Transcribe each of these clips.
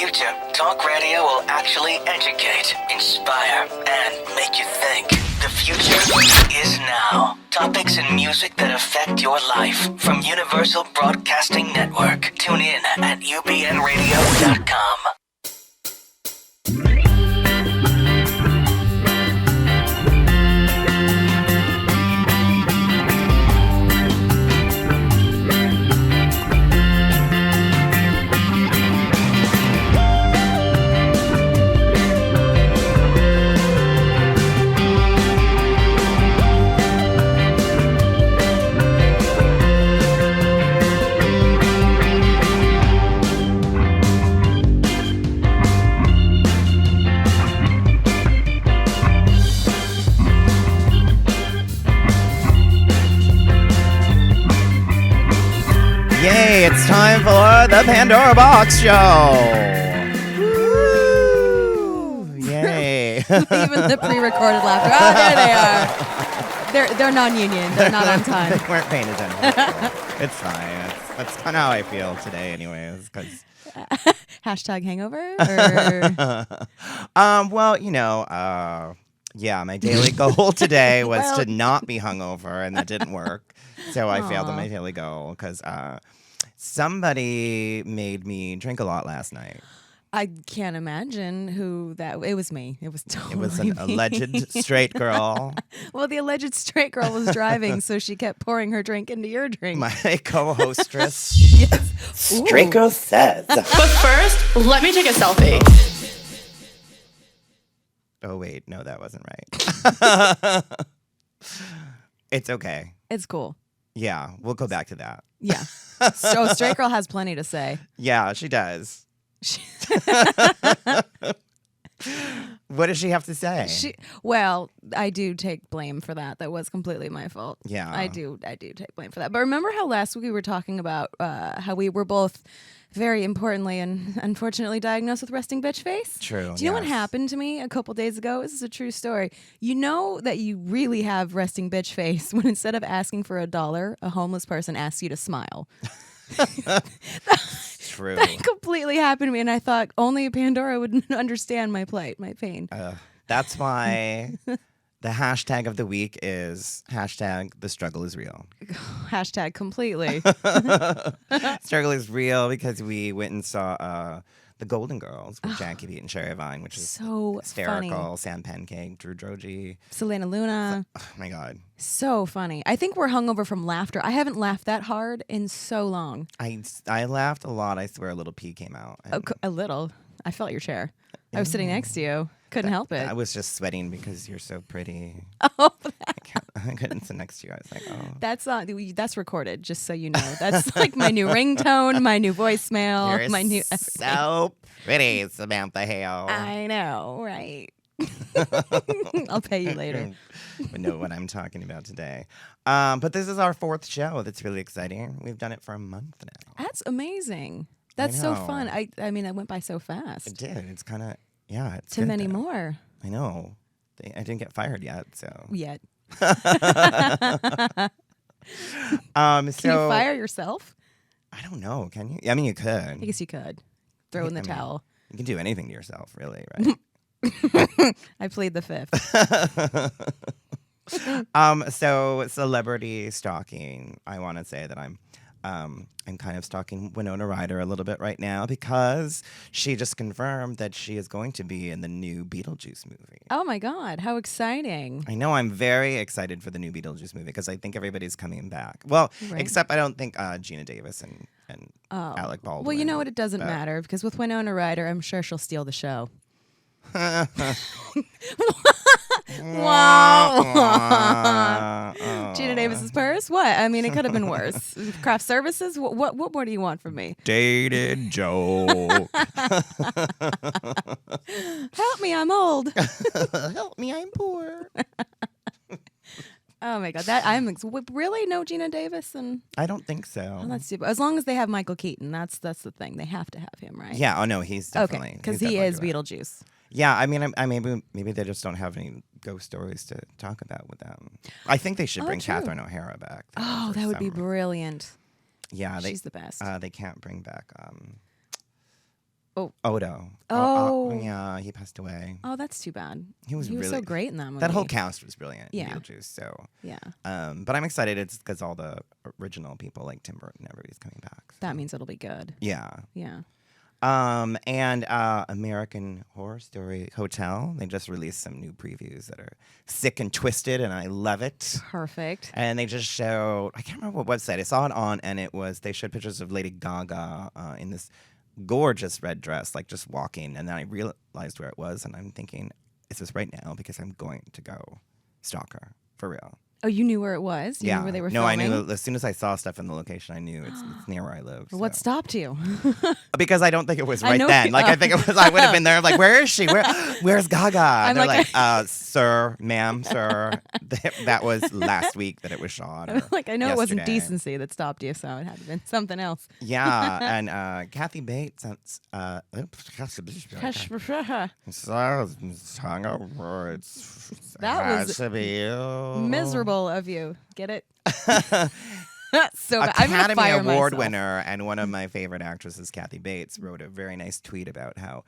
future, talk radio will actually educate, inspire, and make you think. The future is now. Topics and music that affect your life from Universal Broadcasting Network. Tune in at ubnradio.com. Yay, it's time for the Pandora Boxx show. Woo! Yay. Even the pre-recorded laughter. Oh, there they are. They're non-union. They're not on time. They weren't paying attention. It's fine. That's kind of how I feel today anyways. Cause Hashtag hangover? Well, yeah, my daily goal today was to not be hungover, and that didn't work. So I failed on my daily goal because somebody made me drink a lot last night. I can't imagine who that. It was me. It was totally It was an me. alleged straight girl. Well, the alleged straight girl was driving, so she kept pouring her drink into your drink. My co-hostess. Yes. Straight girl says. But first, let me take a selfie. Oh, wait. No, that wasn't right. It's okay. It's cool. Yeah, we'll go back to that. Yeah. So straight girl has plenty to say. Yeah, she does. What does she have to say? Well, I do take blame for that. That was completely my fault. Yeah. I do take blame for that. But remember how last week we were talking about how we were both very importantly and unfortunately diagnosed with resting bitch face? True. Do you know what happened to me a couple days ago? This is a true story. You know that you really have resting bitch face when instead of asking for $1, a homeless person asks you to smile. True. That completely happened to me, and I thought only Pandora would understand my plight, my pain. That's why the hashtag of the week is hashtag the struggle is real. Hashtag completely. Struggle is real because we went and saw The Golden Girls with Jackie Beat and Cherry Vine, which is so hysterical. funny. Sam Pancake, Drew Drogi. Selena Luna. Oh my God. So funny. I think we're hungover from laughter. I haven't laughed that hard in so long. I laughed a lot. I swear a little pee came out. A little. I felt your chair. I was sitting next to you. Couldn't help it. I was just sweating because you're so pretty. Oh, I couldn't sit next to you. I was like, oh. that's recorded, just so you know. That's like my new ringtone, my new voicemail, You're my new so pretty, Samantha Hale. I know, right? I'll pay you later. But know what I'm talking about today. But this is our 4th show. That's really exciting. We've done it for a month now. That's amazing. That's so know. fun. I mean, it went by so fast. It did. It's kind of, yeah. It's Too good, many though. more. I know. I didn't get fired yet, so. Yet. So Can you fire yourself? I don't know. Can you? I mean, you could. I guess you could. Throw in the towel. You can do anything to yourself, really, right? I plead the 5th. So celebrity stalking. I want to say that I'm kind of stalking Winona Ryder a little bit right now because she just confirmed that she is going to be in the new Beetlejuice movie. Oh my God, how exciting. I know. I'm very excited for the new Beetlejuice movie because I think everybody's coming back. Well, Right. except I don't think Gina Davis and Alec Baldwin. Well, you know what? It doesn't matter because with Winona Ryder, I'm sure she'll steal the show. Wow. Gina Davis's purse? What? I mean, it could have been worse. Craft services? What more do you want from me? Dated joke. Help me, I'm old. Help me, I'm poor. Oh my God, really no Gina Davis and I don't think so. oh, that's stupid. As long as they have Michael Keaton, that's the thing. They have to have him, right? Yeah. Oh no, he's definitely Okay, because he's he definitely is doing it. Beetlejuice. Yeah, I mean, I maybe they just don't have any ghost stories to talk about with them. I think they should bring true. Catherine O'Hara back. though, Oh, for that would be some- brilliant. Yeah, She's the best. They can't bring back. Odo. Oh. Yeah, he passed away. Oh, that's too bad. He was so really great in that movie. That whole cast was brilliant. Yeah. Beetlejuice. So, Yeah. but I'm excited. It's because all the original people like Tim Burton, everybody's coming back. So. That means it'll be good. Yeah. Yeah. And American Horror Story Hotel. They just released some new previews that are sick and twisted, and I love it. Perfect. And they just showed, I can't remember what website. I saw it on, and they showed pictures of Lady Gaga in this gorgeous red dress, like just walking. And then I realized where it was, and I'm thinking, is this right now? Because I'm going to go stalk her, for real. Oh, you knew where it was? You knew where they were filming? I knew as soon as I saw stuff in the location, I knew it's near where I live. So. What stopped you? Because I don't think it was I right know then. you- Like I think it was. I would have been there. Like, where is she? Where's Gaga? I'm They're like- like, sir, ma'am, sir. That was last week that it was shot. or Like, I know it wasn't yesterday. decency that stopped you, so it had to have been something else. Yeah, and Kathy Bates. That was miserable of you. Get it? So bad. I'm gonna Academy fire Award myself. winner and one of my favorite actresses, Kathy Bates, wrote a very nice tweet about how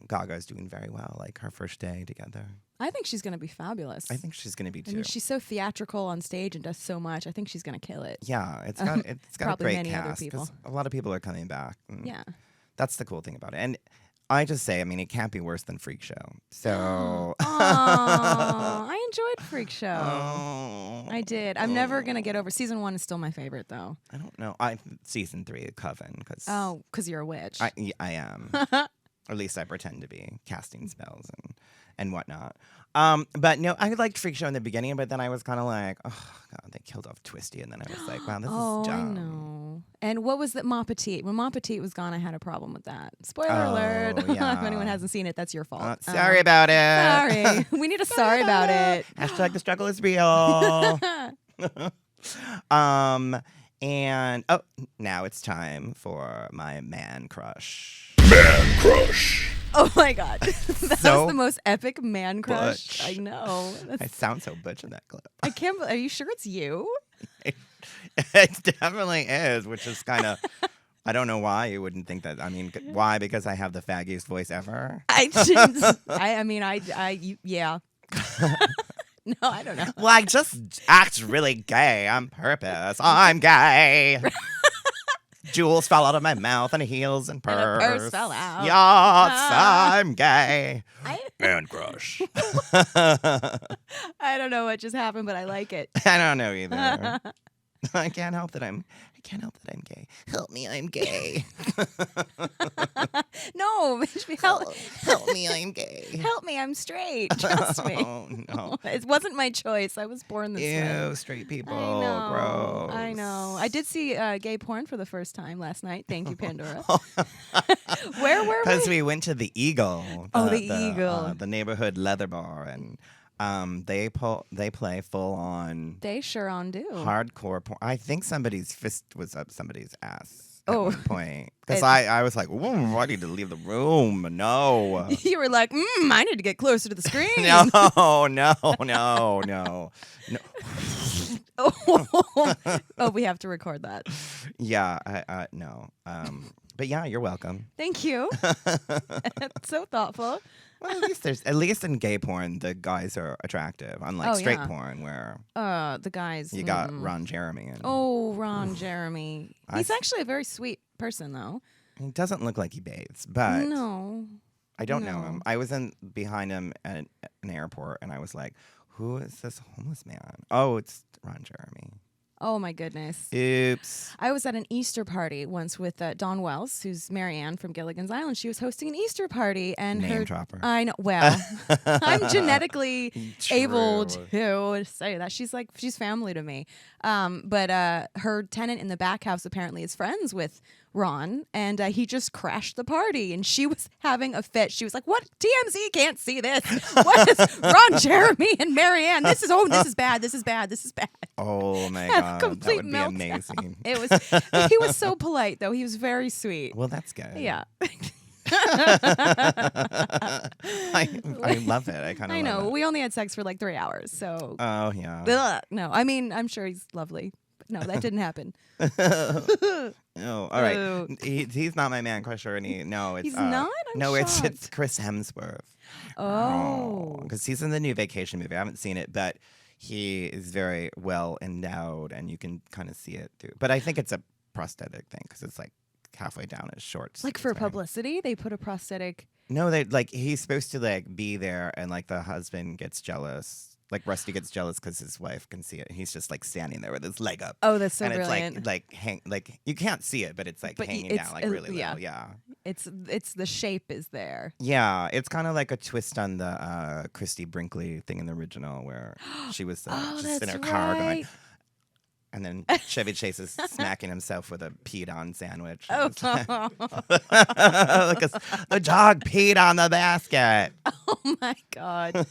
Gaga is doing very well, like her first day together. I think she's gonna be fabulous. I think she's going to be too. I mean, she's so theatrical on stage and does so much. I think she's gonna kill it. Yeah, it's got a Probably great many other cast people. 'cause a lot of people are coming back. And Yeah. that's the cool thing about it. And I just say, I mean, it can't be worse than Freak Show. So, Aw, I enjoyed Freak Show. oh, I did. I'm never gonna get over. Season 1 is still my favorite, though. I don't know. Season 3, Coven, because Oh, because you're a witch. I am. Or at least I pretend to be, casting spells and whatnot. But no, I liked Freak Show in the beginning, but then I was kind of like, oh god, they killed off Twisty, and then I was like, wow, this is dumb. I know. And what was that Ma Petite? When Ma Petite was gone, I had a problem with that. Spoiler Oh, alert. If yeah. anyone hasn't seen it, that's your fault. Sorry about it. Sorry. We need a sorry about it. Hashtag the struggle is real. And now it's time for my man crush. Man crush. Oh my God. That So was the most epic man crush. butch. I know. I sound so butch in that clip. I can't. Are you sure it's you? It definitely is, which is kind of. I don't know why you wouldn't think that. I mean, why? Because I have the faggiest voice ever. I didn't. Yeah. No, I don't know. Well, I just act really gay on purpose. I'm gay. Jewels fell out of my mouth and heels and purse. And a purse fell out. Yes, I'm gay. Man crush. I don't know what just happened, but I like it. I don't know either. I can't help that I'm gay. Help me, I'm gay. No, Help me, I'm gay. help me, I'm straight. Trust me. Oh no. It wasn't my choice. I was born this way. Ew, straight people. I know. Gross. I know. I did see gay porn for the first time last night. Thank you, Pandora. Where were Because we? we went to the Eagle. Oh, the Eagle. The neighborhood leather bar, and they play full on They sure on do. hardcore porn. I think somebody's fist was up somebody's ass at Oh. one point. Because I was like, ooh, I need to leave the room. No. You were like, I need to get closer to the screen. No. Oh, we have to record that. Yeah, no. But yeah, you're welcome. Thank you. That's so thoughtful. Well, at least in gay porn, the guys are attractive, unlike Oh, straight yeah. porn where The guys. you got Ron Jeremy. And Oh, Ron Jeremy. I He's s- actually a very sweet person, though. he doesn't look like he bathes, but No. I don't know no. him. I was behind him at an airport, and I was like, "Who is this homeless man?" Oh, it's Ron Jeremy. Oh, my goodness. Oops. I was at an Easter party once with Dawn Wells, who's Marianne from Gilligan's Island. She was hosting an Easter party, and Name dropper. I know. Well, I'm genetically able True. to say that. She's family to me. But her tenant in the back house apparently is friends with Ron, and he just crashed the party, and she was having a fit. She was like, "What? TMZ can't see this. What is Ron Jeremy and Marianne? This is bad. This is bad. This is bad." Oh my Had a god, that complete would be meltdown. amazing. It was. He was so polite, though. He was very sweet. Well, that's good. Yeah. I love it. I kind of. I know. Love it. We only had sex for like 3 hours, so. Oh yeah. Ugh. No, I mean, I'm sure he's lovely. No, that didn't happen. Oh, all right. He's not my man crusher, and it's He's not? I'm it's shocked. Chris Hemsworth. Oh. Because he's in the new Vacation movie. I haven't seen it, but he is very well endowed, and you can kind of see it through. But I think it's a prosthetic thing because it's like halfway down his shorts. Like for publicity, they put a prosthetic. No, they like he's supposed to like be there, and like the husband gets jealous. Like Rusty gets jealous because his wife can see it. And he's just like standing there with his leg up. Oh, that's so and brilliant. it's like you can't see it, but it's like hanging down like really little. Yeah. It's the shape is there. Yeah, it's kind of like a twist on the Christy Brinkley thing in the original where she was just in her car going. And then Chevy Chase is smacking himself with a peed-on sandwich. Oh, Because the dog peed on the basket. oh my God.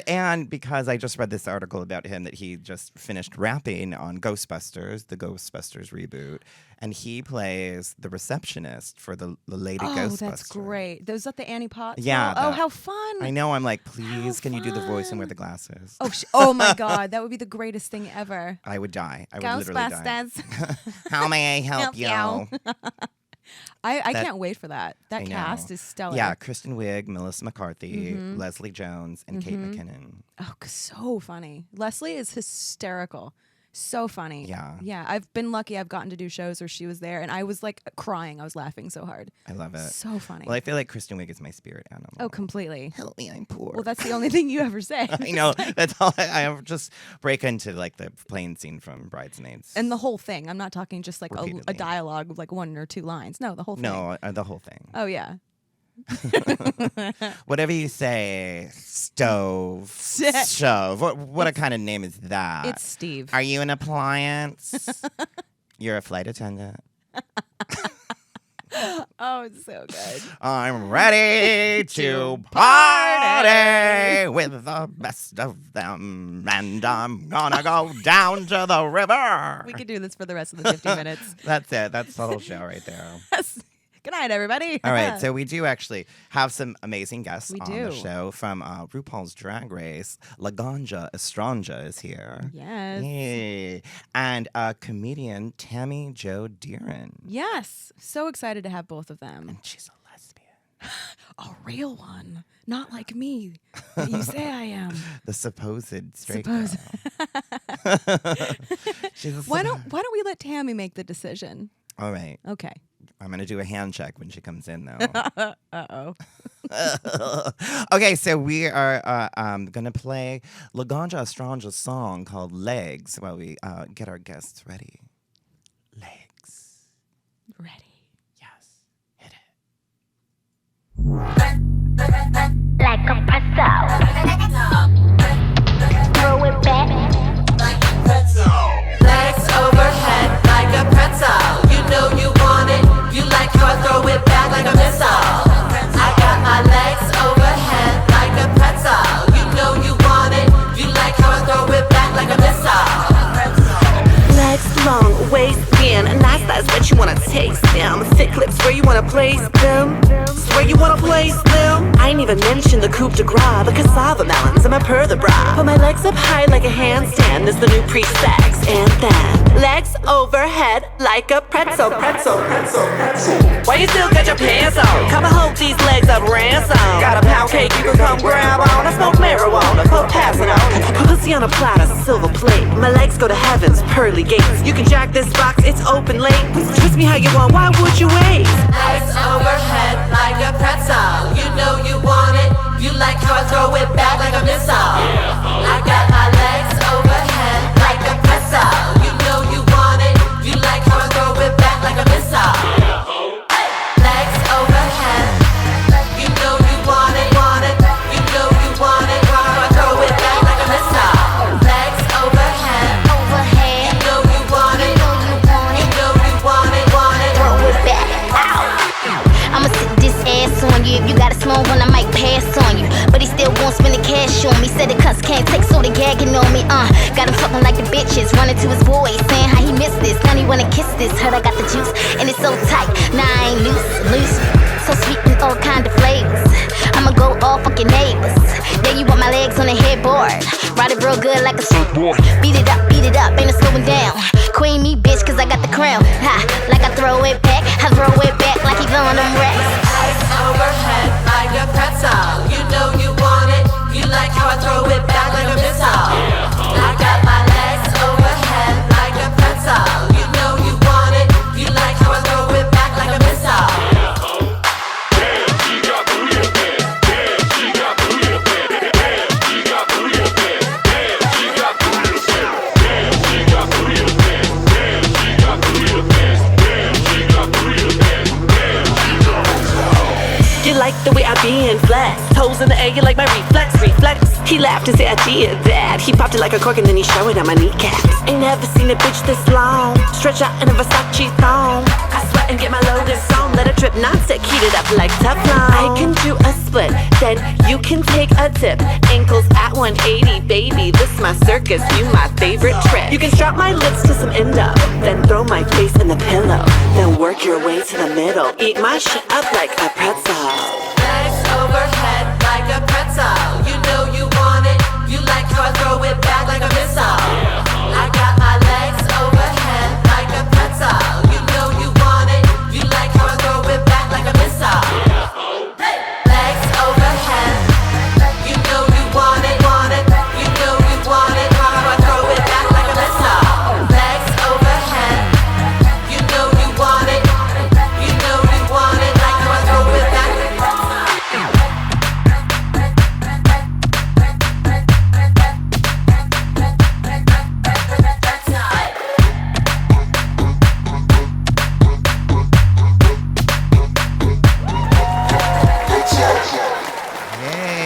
And because I just read this article about him that he just finished rapping on Ghostbusters, the Ghostbusters reboot, and he plays the receptionist for the lady Ghostbuster. Oh, that's great. Was that the Annie Potts? Yeah. Oh, how fun. I know. I'm like, please, can you do the voice and wear the glasses? Oh my God, that would be the greatest thing ever. I would die. I would literally die. Ghostbusters. How may I help you? I can't wait for that. That I know. cast is stellar. Yeah, Kristen Wiig, Melissa McCarthy, Leslie Jones, and Kate McKinnon. Oh, so funny. Leslie is hysterical. So funny. Yeah. Yeah. I've been lucky I've gotten to do shows where she was there and I was like crying. I was laughing so hard. I love it. So funny. Well, I feel like Kristen Wiig is my spirit animal. Oh, completely. Help me, I'm poor. Well, that's the only thing you ever say. I know. That's all I just break into like the plane scene from Bridesmaids. And the whole thing. I'm not talking just like a Repeatedly. dialogue of like 1 or 2 lines. No, the whole thing. No, the whole thing. Oh, yeah. Whatever you say, stove, shove. What kind of name is that? It's Steve. Are you an appliance? You're a flight attendant. Oh, it's so good. I'm ready to party with the best of them, and I'm gonna go down to the river. We could do this for the rest of the 50 minutes. That's it. That's the whole show right there. Good night, everybody. All right, so we do actually have some amazing guests on the do. show from RuPaul's Drag Race. Laganja Estranja is here. Yes. Yay. And comedian Tammy Jo Dearen. Yes. So excited to have both of them. And she's a lesbian. A real one. Not like me. That you say I am. The supposed straight Suppose- girl. She's a Why don't we let Tammy make the decision? All right. Okay. I'm going to do a hand check when she comes in, though. Uh-oh. Okay, so we are going to play Laganja Estranja's song called Legs while we get our guests ready. Legs. Ready. Yes. Hit it. Like a pretzel. Throw it back. Like a pretzel. Legs overhead like a pretzel. You know you want it. You like how I throw it back like a missile. I got my legs overhead like a pretzel. You know you want it. You like how I throw it back like a missile. Legs long, waist thin, nice thighs, but you wanna taste them. Thick lips, where you wanna place them? Where you wanna place them? I ain't even mentioned the coupe de gras, the cassava melons, and my per the bra. Put my legs up high like a handstand is the new pre-sex. And then legs overhead like a pretzel. Why you still got your pants on? Come and hold these legs up ransom. Got a pound cake you can come grab on. I smoke marijuana, put passing on. Pussy on a platter, silver plate. My legs go to heaven's pearly gates. You can jack this box, it's open late. Twist me how you want, why would you wait? Legs overhead like a pretzel. You know you want it. You like how I throw it back like a missile. I got my legs overhead like a pretzel. You know you want it. You like how I throw it back like a missile. Legs overhead. You know you want it. You know you want it. How I throw it back like a missile. Legs overhead. You know you want it. You know you want it. Throw it back. Ow. I'ma sit this ass on you. If you got a small one, I might pass on you. But he still won't spend the cash on me. Said the cuss can't take, so they gagging on me. Got him fucking like the bitches, running to his boys, saying how he missed this. Now he wanna kiss this. Heard I got the juice, and it's so tight. Nah, I ain't loose. So sweet in all kind of flavors. I'ma go all fuck your neighbors. Yeah, you want my legs on the headboard. Ride it real good like a surfboard. Beat it up it up, ain't no slowing down. Queen me, bitch, cause I got the crown. Ha, like I throw it back, I throw it back like even on them racks. Legs overhead like a pretzel. You know you want it. You like how I throw it back like a missile. I got my legs overhead like a pretzel. You know you want it. You like how I throw it back like a missile. You like the way I be in flex. Toes in the air, you like my reflex. He laughed and said I did that. He popped it like a cork and then he showed it on my kneecaps. Ain't never seen a bitch this long. Stretch out in a Versace thong. I sweat and get my lotus on. Let it drip non-stick, heat it up like Teflon. I can do a split, then you can take a dip. Ankles at 180, baby. This my circus, you my favorite trip. You can strap my lips to some endo, then throw my face in the pillow. Then work your way to the middle. Eat my shit up like a pretzel. Legs overhead like a pretzel. You know you want it. You like how I throw it back like a missile. I got my legs overhead like a pretzel. You know you want it. You like how I throw it back like a missile. Legs overhead. You know you want it. You know you want it. How I throw it back like a missile. Legs overhead. You know you want it. You know you want it. Like how I throw it back.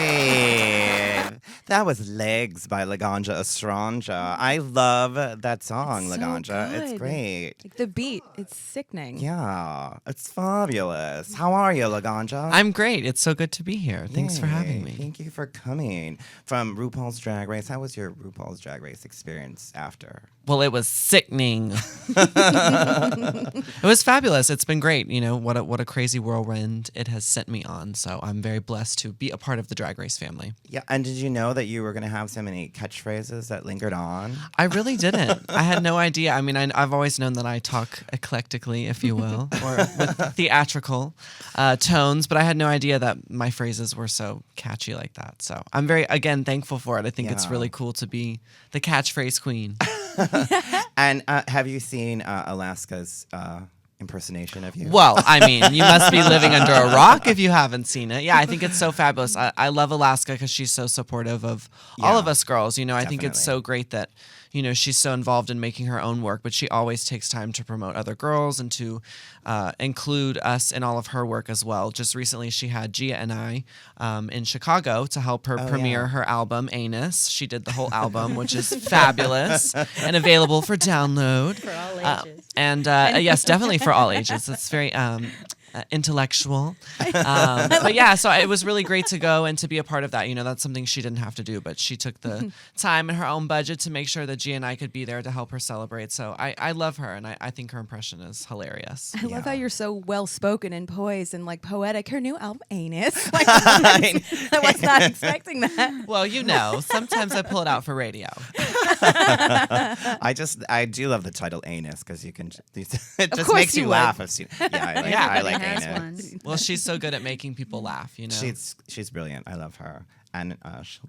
Yay! That was Legs by Laganja Estranja. I love that song, It's so Laganja. It's good. great. Like the beat, it's sickening. Yeah, it's fabulous. How are you, Laganja? I'm great. It's so good to be here. Thanks for having Yay. me. Thank you for coming from RuPaul's Drag Race. How was your RuPaul's Drag Race experience after? Well, it was sickening. It was fabulous. It's been great. You know, what a crazy whirlwind it has sent me on. So I'm very blessed to be a part of the Drag Race family. Yeah, and did you know that you were going to have so many catchphrases that lingered on? I really didn't. I had no idea. I mean, I've always known that I talk eclectically, if you will, or with theatrical tones, but I had no idea that my phrases were so catchy like that. So I'm very, again, thankful for it. I think it's Yeah. really cool to be the catchphrase queen. And have you seen Alaska's impersonation of you? Well, I mean, you must be living under a rock if you haven't seen it. Yeah, I think it's so fabulous. I love Alaska because she's so supportive of all of us girls. You know, I think it's Definitely. so great that, you know, she's so involved in making her own work, but she always takes time to promote other girls and to include us in all of her work as well. Just recently, she had Gia and I in Chicago to help her premiere her album, Anus. She did the whole album, which is fabulous and available for download. For all ages. And yes, definitely for all ages. It's very intellectual. But yeah, so it was really great to go and to be a part of that. You know, that's something she didn't have to do, but she took the time in her own budget to make sure that Gia and I could be there to help her celebrate. So I love her, and I think her impression is hilarious. I love how you're so well spoken and poised and like poetic. Her new album, Anus. Like, I was not expecting that. Well, you know, sometimes I pull it out for radio. I do love the title Anus because you can. It just course makes you you laugh. would. I've seen. Yeah, Yeah. I like has Anus. one. Well, she's so good at making people laugh, you know. She's brilliant. I love her, and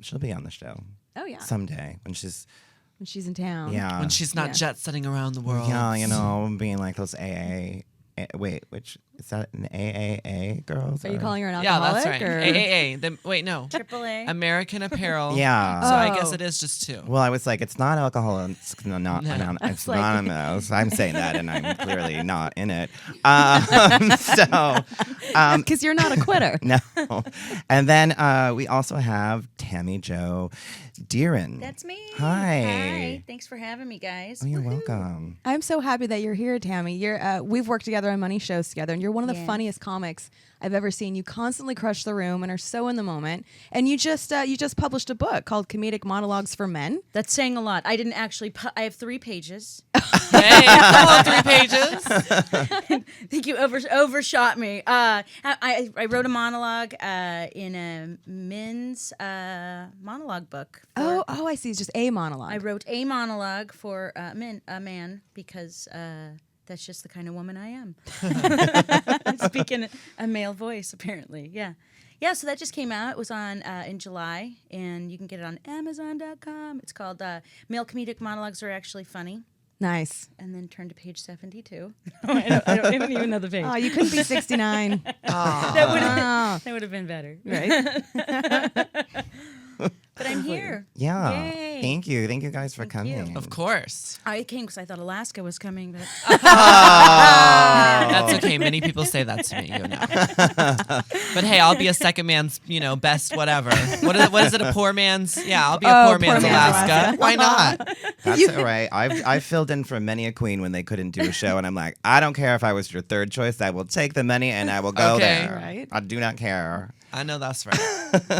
she'll be on the show Oh yeah, someday when she's when she's in town. yeah when she's not jet setting around the world. yeah, you know, being like those wait, which is that an AAA girls? Are you calling her an Yeah, alcoholic? that's right. Or? AAA. Wait, no. AAA. American Apparel. Yeah. So I guess Oh. it is just two. Well, I was like, it's not alcohol. It's not. No. It's like- anonymous. I'm saying that, and I'm clearly not in it. Because you're not a quitter. No. And then we also have Tammy Jo Dearen. That's me. Hi. Thanks for having me, guys. Oh, you're welcome. I'm so happy that you're here, Tammy. We've worked together together on money shows together, and you're one of the Yeah. funniest comics I've ever seen. You constantly crush the room and are so in the moment. And you just published a book called Comedic Monologues for Men. That's saying a lot. I didn't actually. I have 3 pages. Hey, come on, 3 pages. I think you overshot me. I wrote a monologue in a men's monologue book. Oh, I see. It's just a monologue. I wrote a monologue for a man because that's just the kind of woman I am. Speaking a male voice, apparently. Yeah. Yeah, so that just came out. It was on in July, and you can get it on Amazon.com. It's called Male Comedic Monologues Are Actually Funny. Nice. And then turn to page 72. I don't even know the page. Oh, you couldn't be 69. That would have been better. Right? But I'm here. Yeah. Yay. Thank you. Thank you guys for coming. Of course. I came because I thought Alaska was coming, but That's okay. Many people say that to me, you know. But hey, I'll be a second man's, best whatever. What is it? A poor man's? Yeah, I'll be a poor man's Alaska. Why not? That's all right. I've filled in for many a queen when they couldn't do a show, and I'm like, I don't care if I was your third choice. I will take the money and I will go Okay. there. Right. I do not care. I know that's right.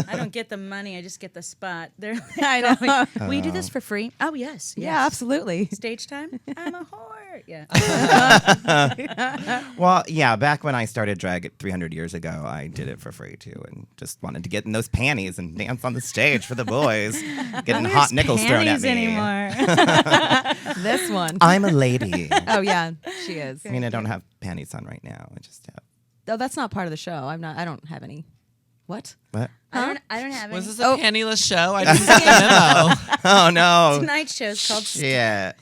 I don't get the money. I just get the spot. They're I know. will you do this for free? Oh, yes. Yeah, absolutely. Stage time? I'm a whore. Yeah. Well, yeah, back when I started drag 300 years ago, I did it for free too, and just wanted to get in those panties and dance on the stage for the boys, getting hot nickels thrown at me. Anymore. This one. I'm a lady. Oh yeah, she is. I mean, I don't have panties on right now. I just have. Oh, that's not part of the show. I don't have any. What? What? I don't have Was any. this a pantyless show? I didn't get the memo. Oh no! Tonight's show's called Shit.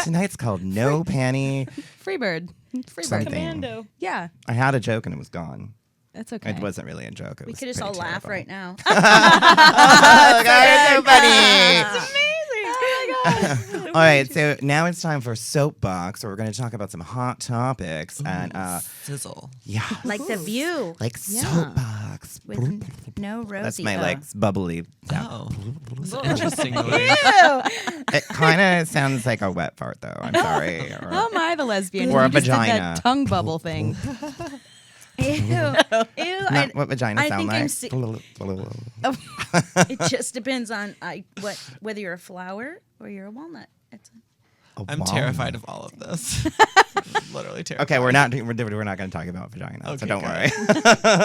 Tonight's called No Panty Freebird. something. Commando. Yeah, I had a joke and it was gone. that's okay. It wasn't really a joke. It We was could just all pretty laugh terrible. right now. Oh, God, so funny. It's amazing. Oh my God. All right, so now it's time for Soapbox, where we're going to talk about some hot topics and Sizzle. yeah, Like The View like Soapbox. with no Rosie. That's my like bubbly. Oh, that's an interesting noise. It kind of sounds like a wet fart, though. I'm sorry. Or, How am I the lesbian? Or You a just did vagina. that tongue bubble thing. Ew. Ew. not what vagina I sound think I'm like. It just depends on whether you're a flower or you're a walnut. I'm terrified of all of this. Literally terrified. Okay, we're not going to talk about vagina, so Okay, don't good. worry.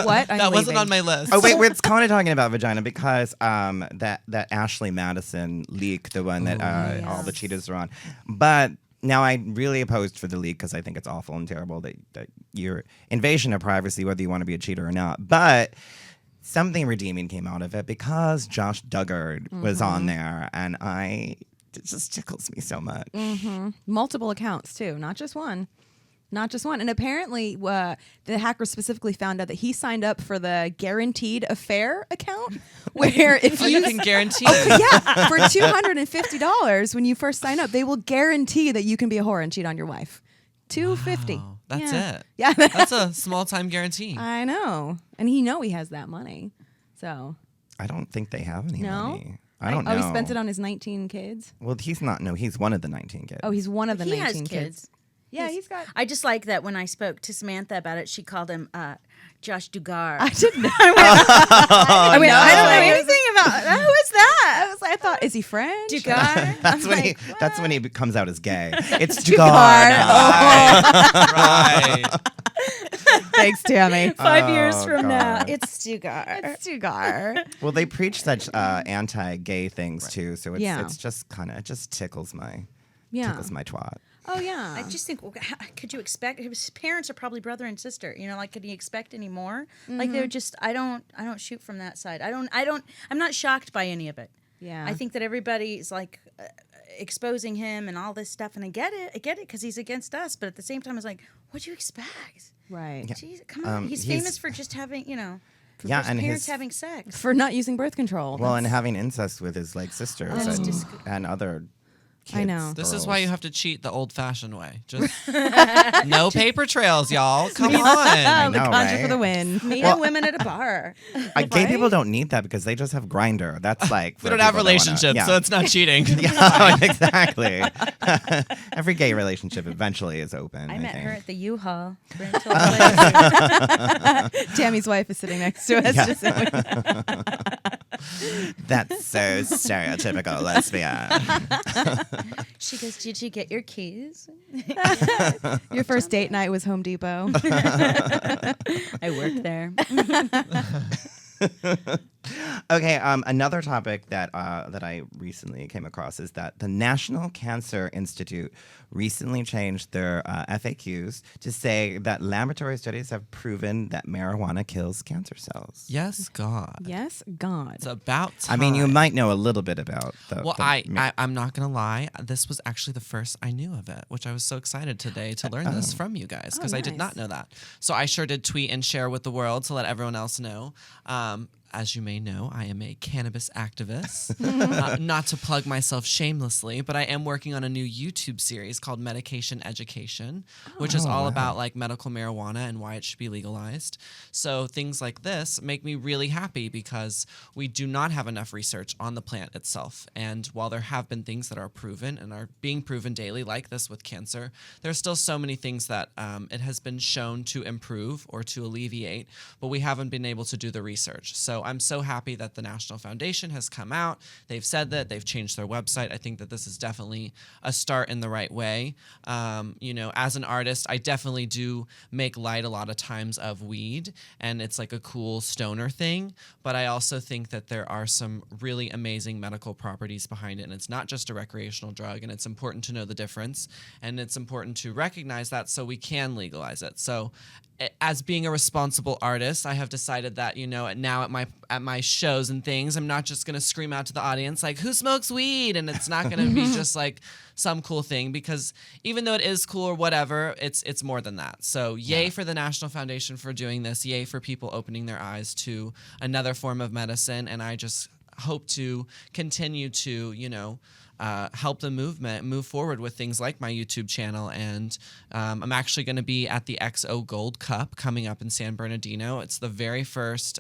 What? I'm That wasn't leaving. on my list. Oh wait, we're kind of talking about vagina because that Ashley Madison leak, the one that all the cheaters are on, but. Now, I really opposed for the leak because I think it's awful and terrible that your invasion of privacy, whether you want to be a cheater or not. But something redeeming came out of it because Josh Duggar was on there, and it just tickles me so much. Multiple accounts too, not just one. Not just one. And apparently, the hacker specifically found out that he signed up for the Guaranteed Affair account, where if You can guarantee. yeah, for $250 when you first sign up, they will guarantee that you can be a whore and cheat on your wife. $250. Wow, that's Yeah. it. Yeah, That's a small time guarantee. I know, and he has that money. So I don't think they have any No? money. I don't know. Oh, he spent it on his 19 kids. Well, he's not. No, he's one of the 19 kids. Oh, he's one of the He 19 has kids. Yeah, he's got. I just like that when I spoke to Samantha about it, she called him Josh Duggar. I didn't know. I don't know anything about who is that? I thought, is he French? Duggar. That's when he. That's when he comes out as gay. It's Duggar. Duggar. Right. Thanks, Tammy. 5 years from God. now, it's Duggar. It's Duggar. Well, they preach such anti-gay things too, so Yeah. it's just kind of just tickles my Yeah. twat. Oh yeah. I just think, could you expect? His parents are probably brother and sister. You know, like, could he expect any more? Like, they're just. I don't shoot from that side. I'm not shocked by any of it. Yeah. I think that everybody's like exposing him and all this stuff, and I get it because he's against us. But at the same time, it's like, what do you expect? Right. Jeez, come on. He's famous for just having, for Yeah, his and parents his- having sex. For not using birth control. Well, and having incest with his like sisters That's and other kids. I know. This is girls. why you have to cheat the old-fashioned way. Just no paper trails, y'all. Come I on. The know, contra for right? the win. Meeting women at a bar. Gay people don't need that because they just have Grindr. That's like We for don't have people that wanna- relationships, yeah. so it's not cheating. Yeah, exactly. Every gay relationship eventually is open. I met think. her at the U-Haul rental place. Tammy's wife is sitting next to us. Yeah. Just saying. That's so stereotypical lesbian. She goes, "Did you get your keys?" Your first date night was Home Depot. I worked there. Okay, another topic that I recently came across is that the National Cancer Institute recently changed their FAQs to say that laboratory studies have proven that marijuana kills cancer cells. Yes, God. Yes, God. It's about time. I mean, you might know a little bit about the. Well, the I'm not going to lie. This was actually the first I knew of it, which I was so excited today to learn this from you guys because I did not know that. So I sure did tweet and share with the world to let everyone else know. As you may know, I am a cannabis activist. Not to plug myself shamelessly, but I am working on a new YouTube series called Medication Education, which is all about like medical marijuana and why it should be legalized. So things like this make me really happy because we do not have enough research on the plant itself. And while there have been things that are proven and are being proven daily, like this with cancer, there's still so many things that it has been shown to improve or to alleviate, but we haven't been able to do the research. So I'm so happy that the National Foundation has come out. They've said that they've changed their website. I think that this is definitely a start in the right way. As an artist, I definitely do make light a lot of times of weed, and it's like a cool stoner thing. But I also think that there are some really amazing medical properties behind it, and it's not just a recreational drug, and it's important to know the difference, and it's important to recognize that so we can legalize it. So as being a responsible artist, I have decided that, now at my shows and things, I'm not just going to scream out to the audience like, who smokes weed? And it's not going to be just like some cool thing, because even though it is cool or whatever, it's more than that. So yay for the National Foundation for doing this. Yay for people opening their eyes to another form of medicine. And I just hope to continue to, help the movement move forward with things like my YouTube channel. And I'm actually going to be at the XO Gold Cup coming up in San Bernardino. It's the very first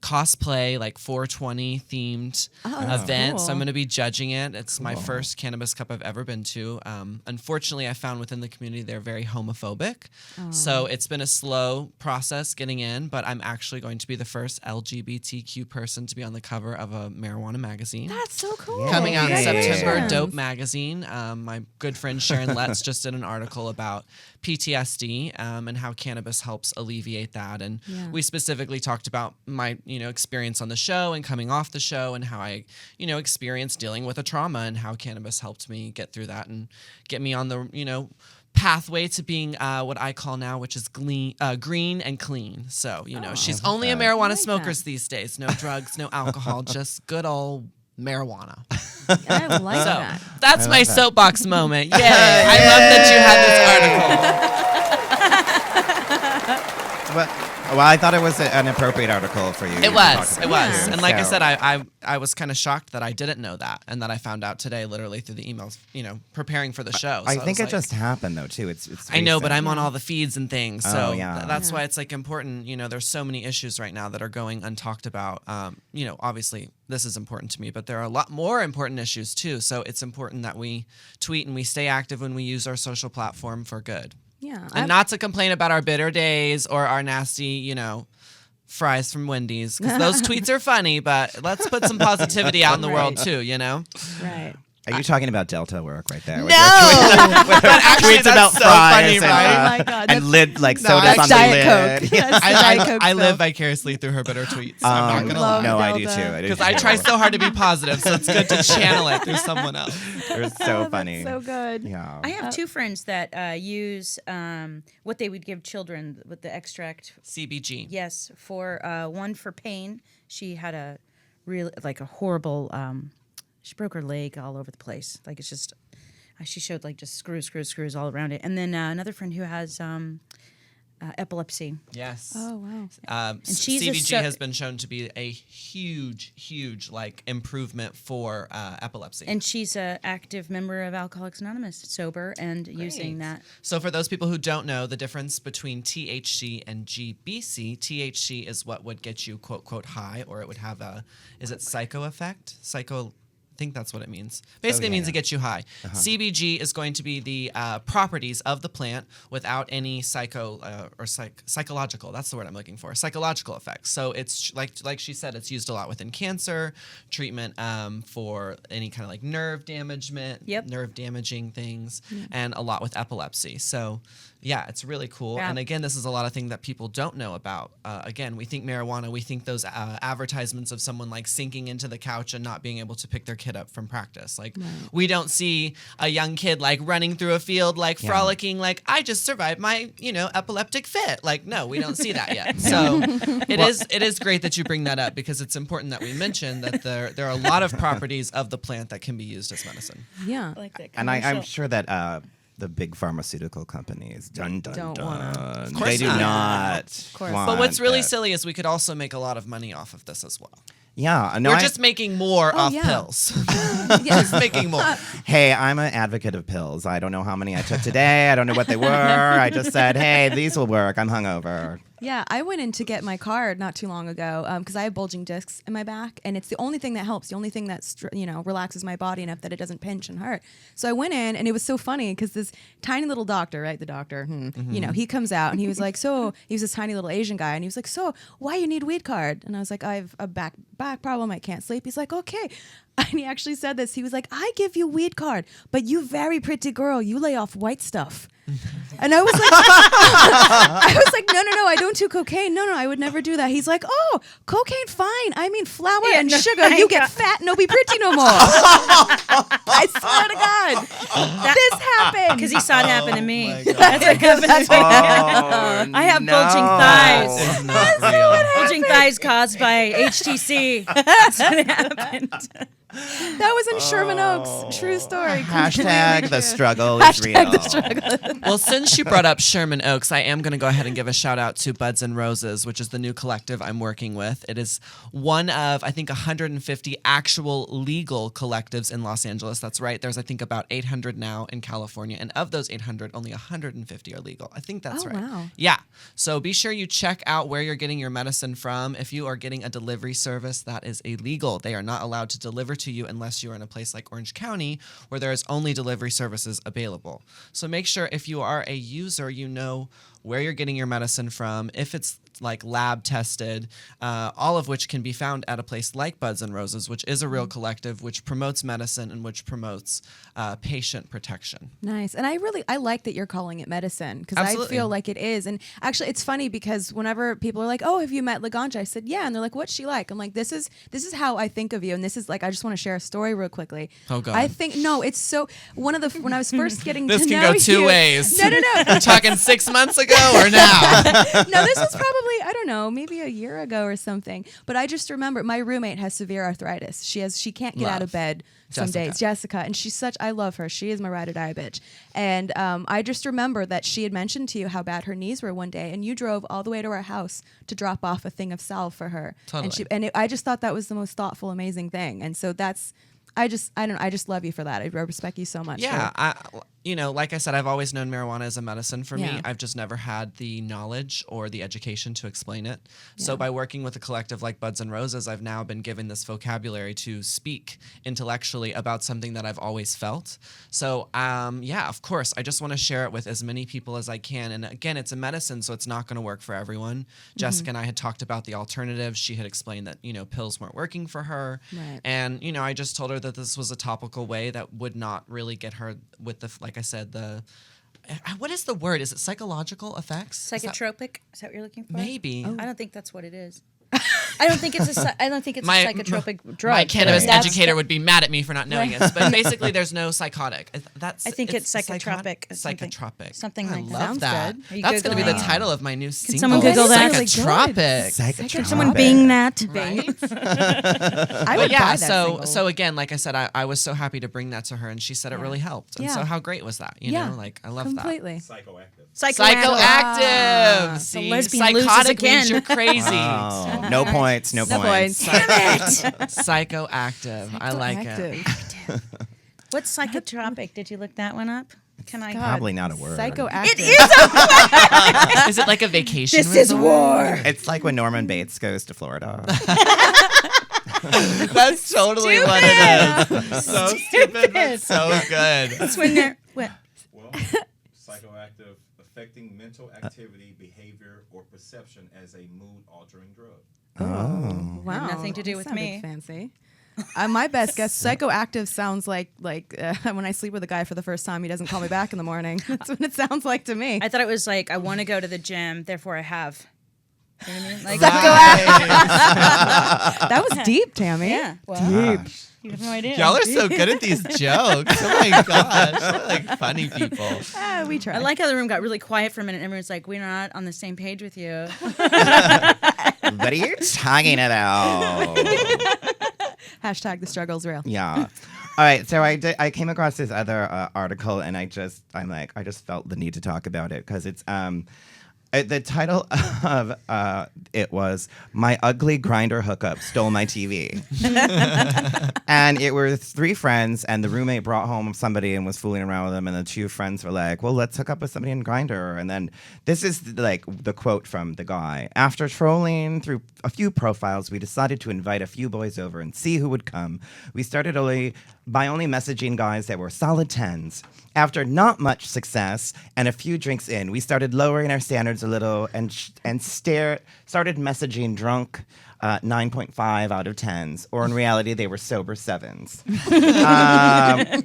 cosplay, like 420 themed event. cool. So I'm going to be judging it. It's my first cannabis cup I've ever been to. Unfortunately, I found within the community they're very homophobic. So it's been a slow process getting in, but I'm actually going to be the first LGBTQ person to be on the cover of a marijuana magazine. That's so cool. Coming out in September, Congratulations. Dope Magazine. My good friend Sharon Letts just did an article about PTSD and how cannabis helps alleviate that. And we specifically talked about my, experience on the show and coming off the show and how I, experienced dealing with a trauma and how cannabis helped me get through that and get me on the, pathway to being what I call now, which is green and clean. So, she's only a marijuana smoker these days. No drugs, no alcohol, just good old marijuana. I like So that. that's my soapbox moment. Yay. I love that you had this article. Well, I thought it was an appropriate article for you. It to was. talk It about was. too. And like I So- said, I was kind of shocked that I didn't know that and that I found out today literally through the emails, preparing for the show. I So think was it like, just happened though too. It's I know, but recent. I'm on all the feeds and things. So Oh, yeah. that's why it's like important, there's so many issues right now that are going untalked about. Obviously this is important to me, but there are a lot more important issues too. So it's important that we tweet and we stay active when we use our social platform for good. Yeah. And not to complain about our bitter days or our nasty, fries from Wendy's, because those tweets are funny, but let's put some positivity out in the world too, Right. Are you talking about Delta work right there? No! But actually, Tweets about that's so fries funny, and, right? Oh my God, and that's- lid like No, sodas that's on the Diet lid. Coke. Yeah. That's the Diet Coke I live stuff. vicariously through her bitter tweets. So I'm not gonna love lie. No, I do Delta. too. Because I try so hard to be positive, so it's good to channel it through someone else. They're so funny. So good. Yeah. I have two friends that use what they would give children with the extract. CBG. Yes, for one for pain. She had a horrible. She broke her leg all over the place. Like it's just. She showed like just screws all around it. And then another friend who has epilepsy. Yes. Oh wow. And she's CBG has been shown to be a huge like improvement for epilepsy. And she's an active member of Alcoholics Anonymous, sober and using that. So for those people who don't know the difference between THC and GBC, THC is what would get you quote high, or it would have is it psycho effect? I think that's what it means. Basically, it means it gets you high. CBG is going to be the properties of the plant without any psychological. That's the word I'm looking for. Psychological effects. So it's like she said, it's used a lot within cancer treatment for any kind of like nerve damaging things, and a lot with epilepsy. So yeah, it's really cool. Yeah. And again, this is a lot of things that people don't know about. Again, we think marijuana, we think those advertisements of someone like sinking into the couch and not being able to pick their kid up from practice. Like we don't see a young kid like running through a field, like frolicking, like I just survived my, epileptic fit. Like, no, we don't see that yet. So it is great that you bring that up, because it's important that we mention that there are a lot of properties of the plant that can be used as medicine. Yeah. I like that And I'm commercial. sure that the big pharmaceutical companies Don't wanna. they do not. course. want But what's really that. silly is we could also make a lot of money off of this as well. Yeah, no, We're just making more off yeah. pills. Just making more. Hey, I'm an advocate of pills. I don't know how many I took today. I don't know what they were. I just said, hey, these will work. I'm hungover. Yeah, I went in to get my card not too long ago because I have bulging discs in my back, and it's the only thing that helps, the only thing that relaxes my body enough that it doesn't pinch and hurt. So I went in, and it was so funny because this tiny little doctor, right, the doctor, he comes out, and he was like, so he was this tiny little Asian guy, and he was like, so why you need weed card? And I was like, I have a back problem, I can't sleep. He's like, okay. And he actually said this. He was like, I give you weed card, but you very pretty girl, you lay off white stuff. And I was like, no, I don't do cocaine. No, I would never do that. He's like, oh, cocaine, fine. I mean, flour and sugar. You get fat, no be pretty no more. I swear to God, this happened Because he saw it happen to me. That's what happened. I have bulging thighs. It's not real. Bulging thighs caused by HTC. That's what happened. That was in Sherman Oaks. True story. Hashtag the struggle is real. Hashtag the struggle. Well, since you brought up Sherman Oaks, I am going to go ahead and give a shout out to Buds and Roses, which is the new collective I'm working with. It is one of, I think, 150 actual legal collectives in Los Angeles. That's right. There's, I think, about 800 now in California. And of those 800, only 150 are legal. I think that's right. Wow. Yeah. So be sure you check out where you're getting your medicine from. If you are getting a delivery service, that is illegal. They are not allowed to deliver to you unless you're in a place like Orange County where there is only delivery services available. So make sure if you are a user, you know where you're getting your medicine from, if it's like lab tested, all of which can be found at a place like Buds and Roses, which is a real collective, which promotes medicine and which promotes patient protection. Nice. And I like that you're calling it medicine, because I Absolutely. feel like it is. And actually, it's funny because whenever people are like, oh, have you met Laganja? I said, yeah. And they're like, what's she like? I'm like, this is how I think of you. And this is like, I just want to share a story real quickly. Oh, God. I think, no, it's so, when I was first getting This to can know go two you- ways. No. We're talking 6 months ago or now? No, this was probably, I don't know, maybe a year ago or something. But I just remember my roommate has severe arthritis. She can't get out of bed some days. Jessica. And I love her. She is my ride or die bitch. And I just remember that she had mentioned to you how bad her knees were one day, and you drove all the way to our house to drop off a thing of salve for her. Totally. And I just thought that was the most thoughtful, amazing thing. And so I just love you for that. I respect you so much. Yeah, like I said, I've always known marijuana as a medicine for me. Yeah. I've just never had the knowledge or the education to explain it. So by working with a collective like Buds and Roses, I've now been given this vocabulary to speak intellectually about something that I've always felt. So of course, I just want to share it with as many people as I can. And again, it's a medicine, so it's not going to work for everyone. Jessica and I had talked about the alternatives. She had explained that, pills weren't working for her. Right. And, I just told her that this was a topical way that would not really get her with like I said, what is the word? Is it psychological effects? Psychotropic? Is that what you're looking for? Maybe. I don't think that's what it is. I don't think it's a psychotropic drug. My cannabis That's educator would be mad at me for not knowing this, but basically, there's no psychotic. I think it's psychotropic. Psychotropic. Something I like that. love Sounds that. good. Are you That's going to be the Googling? title of my new single. someone Google that? Psychotropic. Can someone Bing that? Right? I But would yeah, buy that single. so again, like I said, I was so happy to bring that to her, and she said it really helped. And Yeah. so how great was that? You know, like I love completely. Psychoactive. See, lesbian loses psychotic again. means you're crazy. Oh, no points. No points. Psychoactive. I like it. What's psychotropic? Did you look that one up? Can I? Probably not a word. Psychoactive. It is. Is it like a vacation? This is resort? war. It's like when Norman Bates goes to Florida. That's totally what it is. So stupid, but so good. It's when they're. What? Well, psychoactive, affecting mental activity, behavior, or perception as a mood-altering drug. Oh. Wow. Nothing to do with Sounded me. Fancy. My best guess, psychoactive sounds like when I sleep with a guy for the first time, he doesn't call me back in the morning. That's what it sounds like to me. I thought it was like I want to go to the gym, therefore I have. You know what I mean? Like That was deep, Tammy. yeah. Well, Deep. you have no idea. Y'all are so good at these jokes. Oh my gosh. We're like funny people. We tried. I like how the room got really quiet for a minute. Everyone's like, "We're not on the same page with you." What are you talking about? Hashtag the struggle's real. Yeah. All right. So I came across this other article, and I just felt the need to talk about it because it's the title of it was "My Ugly Grindr Hookup Stole My TV," and it were three friends, and the roommate brought home somebody and was fooling around with them, and the two friends were like, "Well, let's hook up with somebody in Grindr," and then this is like the quote from the guy: "After trolling through a few profiles, we decided to invite a few boys over and see who would come. We started by only messaging guys that were solid 10s. After not much success and a few drinks in, we started lowering our standards a little and started messaging drunk 9.5 out of 10s, or in reality, they were sober 7s.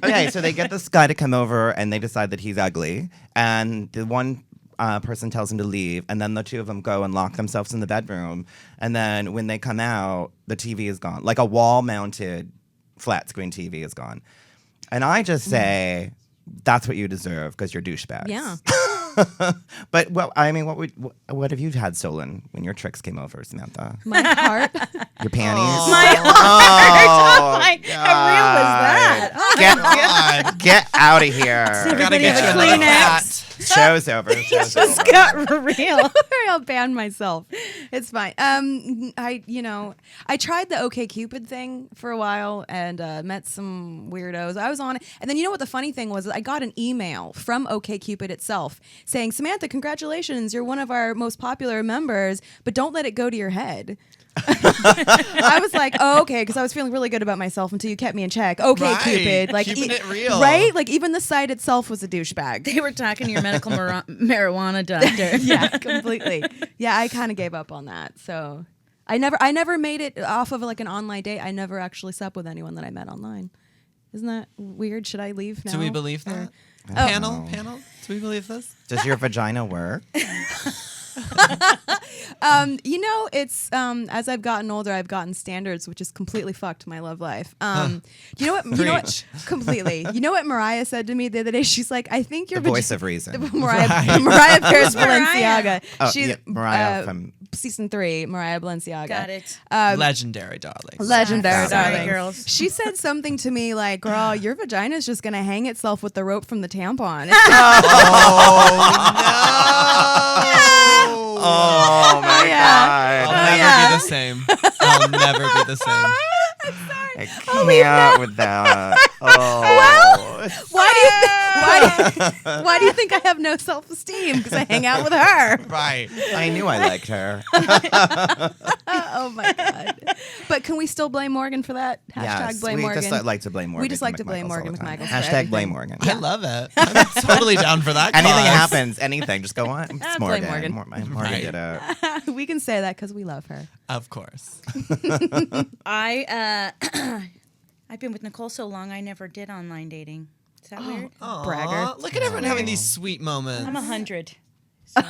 Okay, so they get this guy to come over, and they decide that he's ugly, and the one person tells him to leave, and then the two of them go and lock themselves in the bedroom, and then when they come out, the TV is gone. Like a wall-mounted flat screen TV is gone. And I just say, that's what you deserve because you're douchebags. Yeah. But well, I mean, what have you had stolen when your tricks came over, Samantha? My heart. Your panties? My Oh, How real was that? Oh, Get out of here. Gotta get you have a another Kleenex? hat. Show's over. Show's over. Just got real. I'll ban myself. It's fine. I tried the OkCupid thing for a while and met some weirdos. I was on it, and then you know what the funny thing was? I got an email from OkCupid itself saying, "Samantha, congratulations, you're one of our most popular members, but don't let it go to your head." I was like, oh, okay, because I was feeling really good about myself until you kept me in check. Okay, Right. Cupid, like Keeping it real. right? Like even the site itself was a douchebag. They were talking to your medical marijuana doctor. Yeah, completely. Yeah, I kind of gave up on that. So I never made it off of like an online date. I never actually slept with anyone that I met online. Isn't that weird? Should I leave now? Do we believe that? Or- Panel? Do we believe this? Does your vagina work? It's as I've gotten older, I've gotten standards, which has completely fucked my love life. Do you know what? You know what? Preach. Completely. You know what Mariah said to me the other day? She's like, "I think you're The voice of reason. Mariah Paris Balenciaga. Oh, She's yeah, Mariah from season 3. Mariah Balenciaga. Got it. Legendary, darling. Legendary, Sorry, darling. girls. She said something to me like, "Girl, your vagina is just gonna hang itself with the rope from the tampon." Oh my Yeah. God. I'll never be the same. I'll never be the same. I can't with that. Oh. Why do you think I have no self-esteem? Because I hang out with her. Right. I knew I liked her. Oh my God. But can we still blame Morgan for that? Hashtag blame we Morgan. just like to blame Morgan. We just like to blame McMichaels Morgan all the time. McMichaels for Hashtag everything. blame Morgan. I love it. I'm totally down for that. Anything cause. happens, anything, just go on. It's blame Morgan. Morgan. Morgan Right. did it. We can say that because we love her. Of course. I've been with Nicole so long, I never did online dating. Is that weird? Aw, Bragger. Look at everyone having these sweet moments. I'm 100. So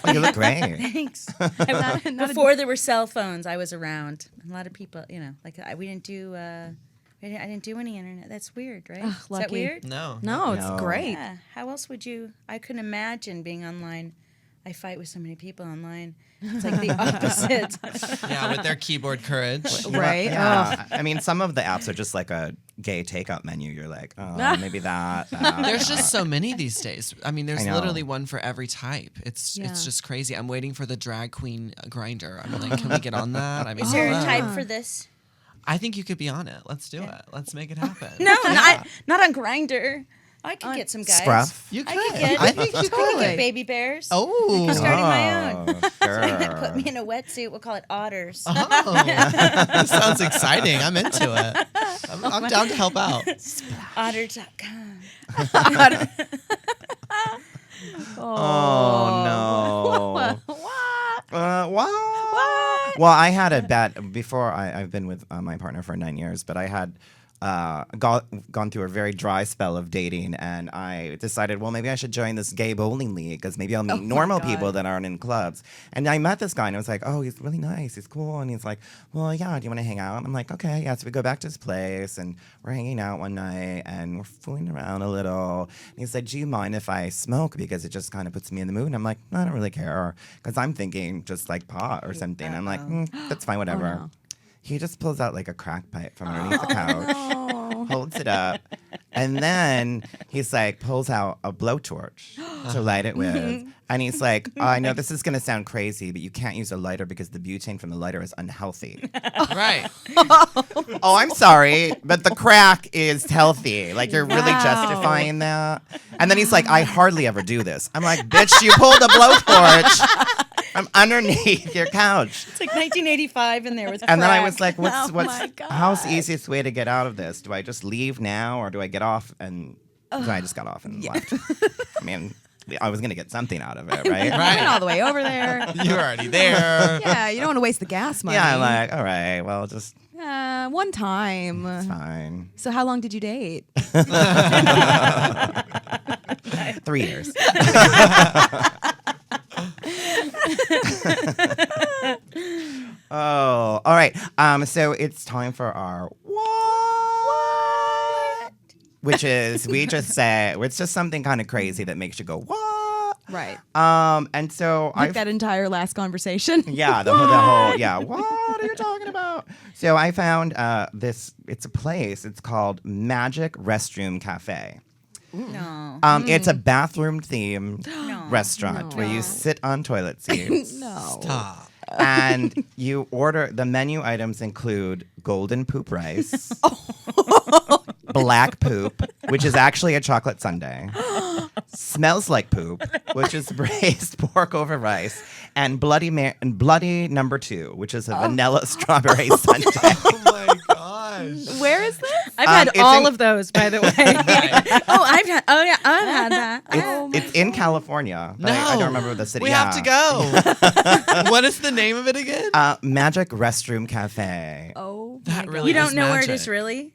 Oh, you look great. thanks. Not a- Before there were cell phones, I was around. A lot of people, like we didn't do. I didn't do any internet. That's weird, right? Ugh, Is that lucky. weird? No. No, it's No. great. Yeah. How else would you? I couldn't imagine being online. I fight with so many people online. It's like the opposite. Yeah, with their keyboard courage. Right? Yeah. I mean, some of the apps are just like a gay takeout menu. You're like, oh, maybe that. There's just so many these days. I mean, there's I know. literally one for every type. It's Yeah. just crazy. I'm waiting for the drag queen Grindr. I'm like, can we get on that? I mean, Is there a hello. type for this? I think you could be on it. Let's do it. Let's make it happen. No, not on Grinder. I could get some guys. Scruff. You could. I could get. I think you I could could. get baby bears. Oh. I'm starting my own. Sure. Put me in a wetsuit. We'll call it otters. Oh, that sounds exciting. I'm into it. I'm down to help out. Otter.com. Oh, no. What? Well, I had a bad before. I've been with my partner for 9 years, but I had gone through a very dry spell of dating, and I decided, well, maybe I should join this gay bowling league because maybe I'll meet normal people that aren't in clubs. And I met this guy, and I was like, oh, he's really nice, he's cool, and he's like, well, yeah, do you want to hang out? And I'm like, okay, yeah. So we go back to his place, and we're hanging out one night, and we're fooling around a little. And he said, do you mind if I smoke because it just kind of puts me in the mood? And I'm like, no, I don't really care, because I'm thinking just like pot or something. I'm like, that's fine, whatever. no. He just pulls out like a crack pipe from underneath the couch, holds it up, and then he's like, pulls out a blowtorch to light it with. And he's like, I know this is going to sound crazy, but you can't use a lighter because the butane from the lighter is unhealthy. Right. Oh, I'm sorry, but the crack is healthy. Like, you're really justifying that. And then he's like, I hardly ever do this. I'm like, bitch, you pulled a blowtorch from underneath your couch. It's like 1985 in there with And then I crack. was like, my how's the easiest way to get out of this? Do I just leave now, or do I get off? And so I just got off and left. I mean, I was going to get something out of it, right? I went all the way over there. You're already there. Yeah, you don't want to waste the gas money. Yeah, I'm like, all right, well, just one time. it's fine. So how long did you date? 3 years. Oh, all right. So it's time for our what? Which is we just say it's just something kind of crazy that makes you go what? Right. And so Like that entire last conversation. yeah, the whole yeah. What are you talking about? So I found this. It's a place. It's called Magic Restroom Cafe. No. It's a bathroom themed restaurant where you sit on toilet seats. No. Stop. And you order, the menu items include golden poop rice, black poop, which is actually a chocolate sundae, smells like poop, which is braised pork over rice, and bloody number 2, which is a vanilla strawberry sundae. Oh my gosh. Where is this? I've had it's all in- of those, by the way. I've had that. It's in California. But I don't remember the city. We have to go. What is the name of it again? Magic Restroom Cafe. Oh, that my really You don't is know where it magic. is, really?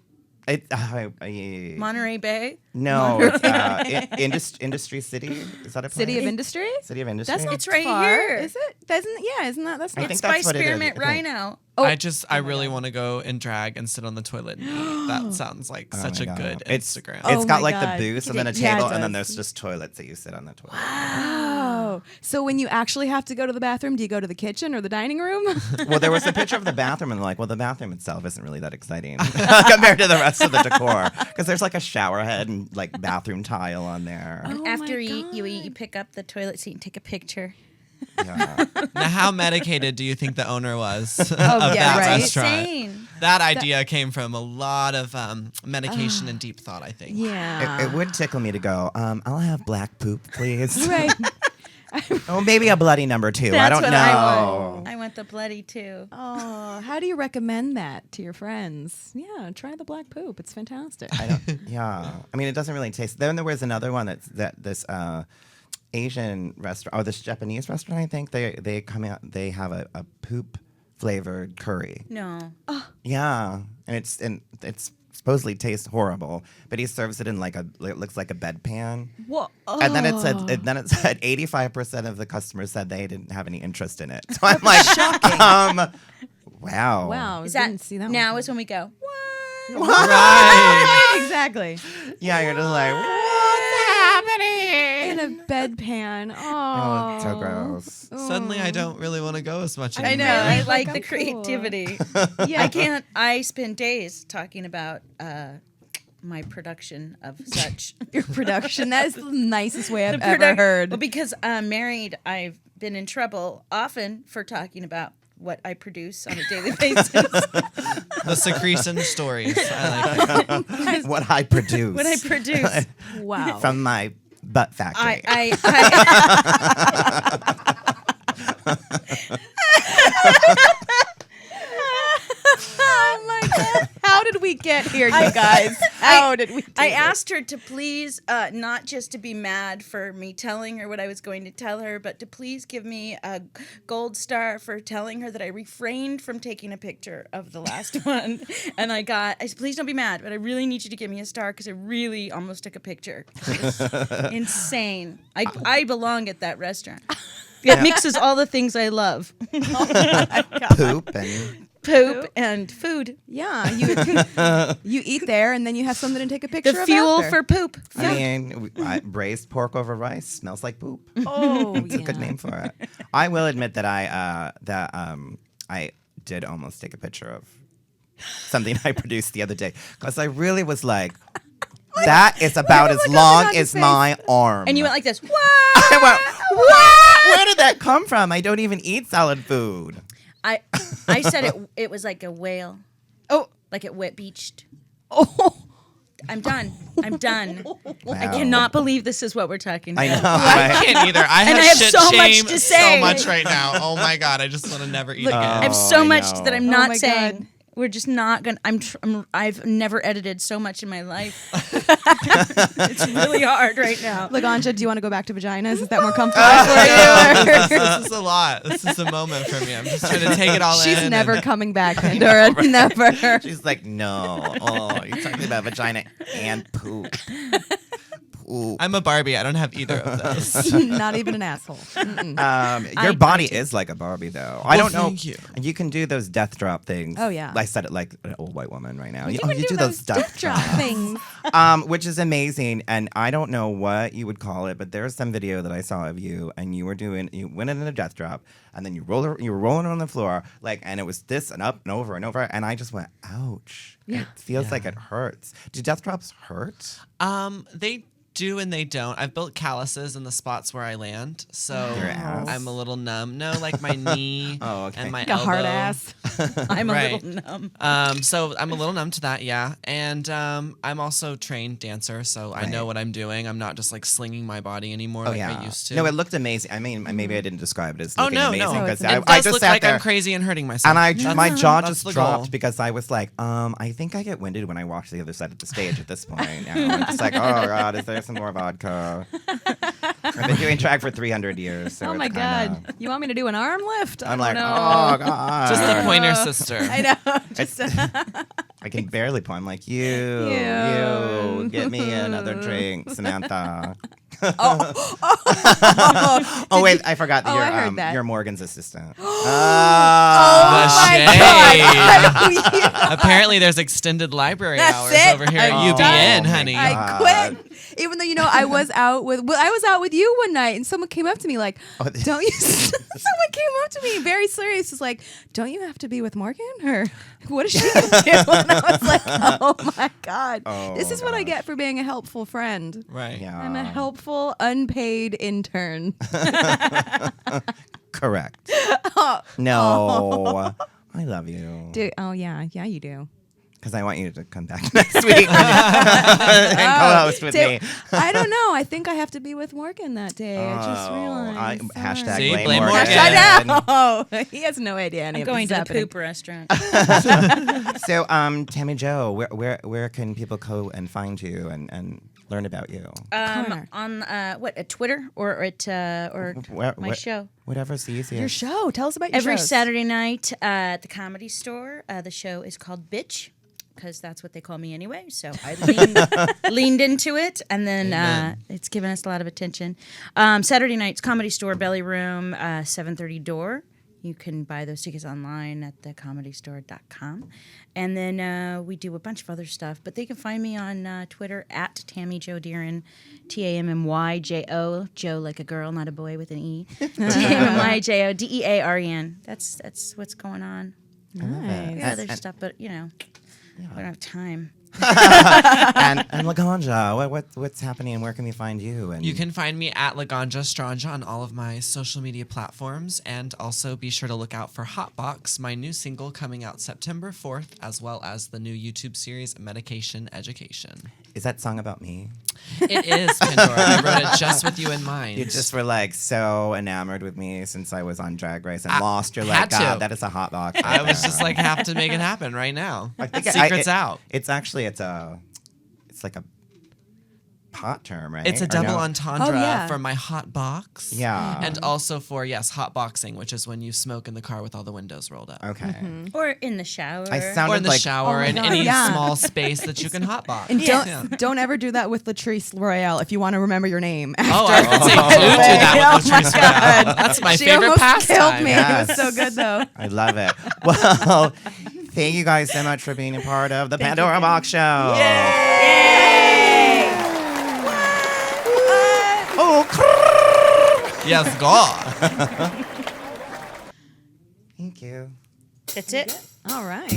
Monterey Bay? No, it's Industry City. Is that a place? City of Industry? City of Industry. That's not It's right far, here. Is it? Isn't that? That's I not. think It's by that's what it is, Spearmint I think. Rhino. I really want to go and drag and sit on the toilet. And eat. That sounds like Oh such my a God. good It's Instagram. Oh got my like God. the booth and then a Yeah, it table, and then does. there's just toilets that you sit on the toilet. Oh, so when you actually have to go to the bathroom, do you go to the kitchen or the dining room? Well, there was a picture of the bathroom, and like, well, the bathroom itself isn't really that exciting compared to the rest of the decor, because there's like a shower head and like bathroom tile on there. Oh After my you eat, you pick up the toilet seat and take a picture. Yeah. Now, how medicated do you think the owner was of yeah, that right. restaurant? Insane. That idea came from a lot of medication and deep thought, I think. Yeah. It would tickle me to go, I'll have black poop, please. Right. Oh, maybe a bloody number 2. I That's don't what know. I want the bloody too. Oh, how do you recommend that to your friends? Yeah, try the black poop. It's fantastic. Yeah. I mean, it doesn't really taste. Then there was another one this Asian restaurant, or this Japanese restaurant, I think. They come out, they have a poop flavored curry. No. Yeah. And it's supposedly tastes horrible, but he serves it in like it looks like a bedpan. Whoa. And then it said 85% of the customers said they didn't have any interest in it. So I'm like, wow. Wow. Is that didn't see that now one. is when we go, what? Right. Exactly. Yeah, you're just like, what's happening? In a bedpan. Oh, it's so Oh. gross. Suddenly, I don't really want to go as much I anymore. know. I Like, like I'm the cool. creativity. Yeah. I can't. I spend days talking about my production of such. Your production. That is the nicest way I've The ever heard. Well, because I'm married, I've been in trouble often for talking about what I produce on a daily basis. The secretion stories. I like it. What I produce. What I produce. Wow. From my butt factory. I Oh my God. How did we get here, you guys? How did we do I this? asked her to please, not just to be mad for me telling her what I was going to tell her, but to please give me a gold star for telling her that I refrained from taking a picture of the last one. And I said, please don't be mad, but I really need you to give me a star because I really almost took a picture. It was insane. I belong at that restaurant. It mixes all the things I love. Poop and and food. Yeah, you eat there and then you have something to take a picture The of fuel after. for poop. I mean, braised pork over rice smells like poop. Oh, It's a good name for it. I will admit that I did almost take a picture of something I produced the other day because I really was like, that is about as long as my arm. And you went like this. What? I went, what? Where did that come from? I don't even eat solid food. I said it was like a whale. Oh, like it wet beached. oh. I'm done. I'm done. Wow. I cannot believe this is what we're talking about. I know. I Right? can't either. I And have I have shit so much shame to say. so much right now. Oh my God. I just want to never eat again. I have Oh, so I much know. that I'm Oh not my saying. God. We're just not gonna. I've never edited so much in my life. It's really hard right now. Laganja, do you want to go back to vaginas? Is that more comfortable for you? This is a lot. This is a moment for me. I'm just trying to take it all in. She's and- never coming back, Pandora. Never. She's like, no. Oh, you're talking about vagina and poop. Poop. I'm a Barbie. I don't have either of those. Not even an asshole. Mm-mm. Your body is like a Barbie, though. I don't know. thank you. You can do those death drop things. Oh, yeah. I said it like an old white woman right now. You Oh, can you do those death drop things. which is amazing. And I don't know what you would call it, but there's some video that I saw of you, and you went in a death drop, and then you were rolling on the floor, and it was this and up and over and over, and I just went, ouch. Yeah. It feels like it hurts. Do death drops hurt? They do and they don't. I've built calluses in the spots where I land, so Your ass? I'm a little numb. No, like my knee Oh, okay. and my Like a elbow. hard ass. I'm Right. a little numb. So I'm a little numb to that, yeah. And I'm also trained dancer, so I know Right. what I'm doing. I'm not just like slinging my body anymore Oh, like yeah. I used to. No, it looked amazing. I mean, maybe I didn't describe it as Oh looking no, amazing. no. Oh, because it's I, It I does just look sat like there. I'm crazy and hurting myself. And my jaw that's just the dropped goal. because I was like, I think I get winded when I watch the other side of the stage at this point. Now. I'm just like, oh God, is there some more vodka? I've been doing track for 300 years. So Oh it's my kinda- God. You want me to do an arm lift? I'm like, know. oh God. Just the pointer sister. I know. Just I can barely point. I'm like, you, get me another drink, Samantha. Oh wait, I forgot that Oh, I heard that. you're Morgan's assistant. The my shade. God. Apparently, there's extended library That's hours it. over here I'm at UBN, done. honey. I- I quit. Even though I was out with you one night, and someone came up to me like, "Don't you?" Someone came up to me very serious, was like, "Don't you have to be with Morgan, or what is she gonna do?" And I was like, "Oh my God, this is what I get for being a helpful friend. Right. Yeah. I'm a helpful, unpaid intern." Correct. No, I love you. Oh yeah, you do. Because I want you to come back next week and co-host with me. I don't know. I think I have to be with Morgan that day. I just realized. Hashtag See, blame blame Morgan. Morgan. I know. He has no idea any I'm of going this to is the happening. poop restaurant. So, Tammy Jo, where can people go and find you and learn about you? Corner. On at Twitter or at my show. Whatever's easiest. Your show. Tell us about your Every shows. Saturday night at the Comedy Store. The show is called Bitch. because that's what they call me anyway. So I leaned into it, and then it's given us a lot of attention. Saturday nights, Comedy Store, Belly Room, 7:30 door. You can buy those tickets online at thecomedystore.com. And then we do a bunch of other stuff. But they can find me on Twitter at Tammy Jo Dearen, TammyJo, Joe like a girl, not a boy with an E. TammyJo, Dearen. That's what's going on. Nice. Yeah, there's stuff, but, we don't have time. and Laganja, what's happening and where can we find you? And You can find me at Laganja Estranja on all of my social media platforms, and also be sure to look out for Hot Boxx, my new single coming out September 4th, as well as the new YouTube series Medication Education. Is that song about me? It is, Pandora. I wrote it just with you in mind. You just were like so enamored with me since I was on Drag Race and lost. You're like, had to. God, that is a hot box. I was just like, have to make it happen right now. Secret's out. It's actually it's like a pot term, right? It's a Or double no? entendre for my hot box. Yeah. And also for, hot boxing, which is when you smoke in the car with all the windows rolled up. Okay. Or in the shower. I sounded Or in the like, shower, in God, any yeah. small space that you can hot box. And don't ever do that with Latrice Royale if you want to remember your name. Oh, I would say do that with Latrice Royale. That's my She favorite almost pastime. killed me. Yes. It was so good though. I love it. Well, thank you guys so much for being a part of the Pandora Boxx show. Oh, Yes, God. thank you. That's it. All right.